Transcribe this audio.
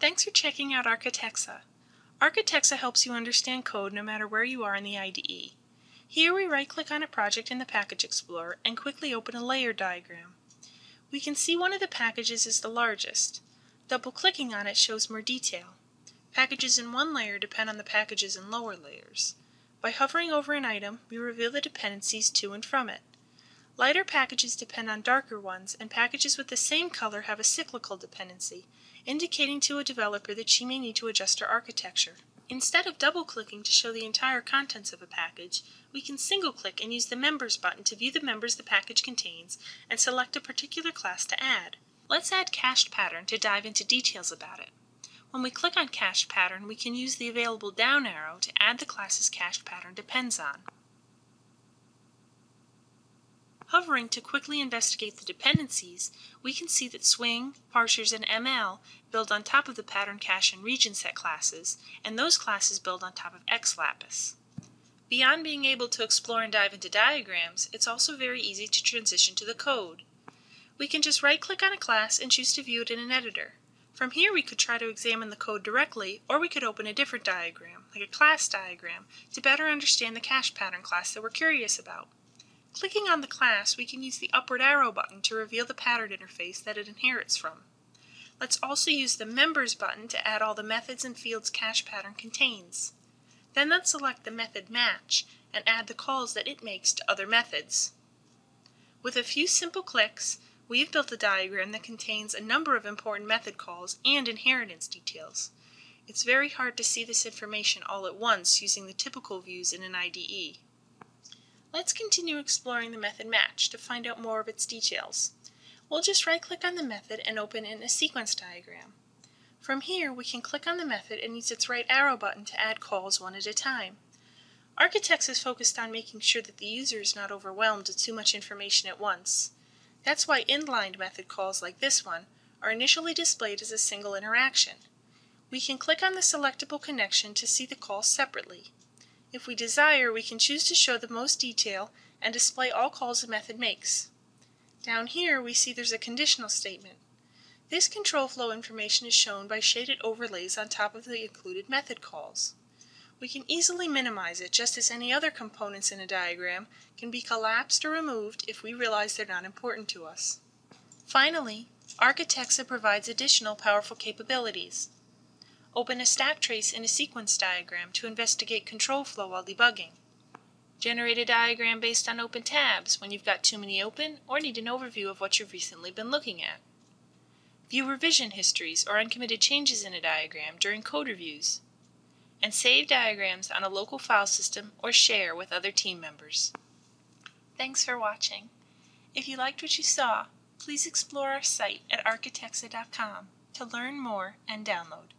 Thanks for checking out Architexa. Architexa helps you understand code no matter where you are in the IDE. Here we right-click on a project in the Package Explorer and quickly open a layer diagram. We can see one of the packages is the largest. Double-clicking on it shows more detail. Packages in one layer depend on the packages in lower layers. By hovering over an item, we reveal the dependencies to and from it. Lighter packages depend on darker ones, and packages with the same color have a cyclical dependency, indicating to a developer that she may need to adjust her architecture. Instead of double-clicking to show the entire contents of a package, we can single-click and use the Members button to view the members the package contains and select a particular class to add. Let's add cached pattern to dive into details about it. When we click on cached pattern, we can use the available down arrow to add the classes cached pattern depends on. Hovering to quickly investigate the dependencies, we can see that swing, parsers, and ML build on top of the pattern cache and region set classes, and those classes build on top of XLapis. Beyond being able to explore and dive into diagrams, it's also very easy to transition to the code. We can just right-click on a class and choose to view it in an editor. From here we could try to examine the code directly, or we could open a different diagram, like a class diagram, to better understand the cache pattern class that we're curious about. Clicking on the class, we can use the upward arrow button to reveal the pattern interface that it inherits from. Let's also use the Members button to add all the methods and fields cache pattern contains. Then let's select the method match and add the calls that it makes to other methods. With a few simple clicks, we've built a diagram that contains a number of important method calls and inheritance details. It's very hard to see this information all at once using the typical views in an IDE. Let's continue exploring the method match to find out more of its details. We'll just right-click on the method and open in a sequence diagram. From here, we can click on the method and use its right arrow button to add calls one at a time. Architexa is focused on making sure that the user is not overwhelmed with too much information at once. That's why inlined method calls like this one are initially displayed as a single interaction. We can click on the selectable connection to see the call separately. If we desire, we can choose to show the most detail and display all calls a method makes. Down here, we see there's a conditional statement. This control flow information is shown by shaded overlays on top of the included method calls. We can easily minimize it just as any other components in a diagram can be collapsed or removed if we realize they're not important to us. Finally, Architexa provides additional powerful capabilities. Open a stack trace in a sequence diagram to investigate control flow while debugging. Generate a diagram based on open tabs when you've got too many open or need an overview of what you've recently been looking at. View revision histories or uncommitted changes in a diagram during code reviews. And save diagrams on a local file system or share with other team members. Thanks for watching. If you liked what you saw, please explore our site at architexa.com to learn more and download.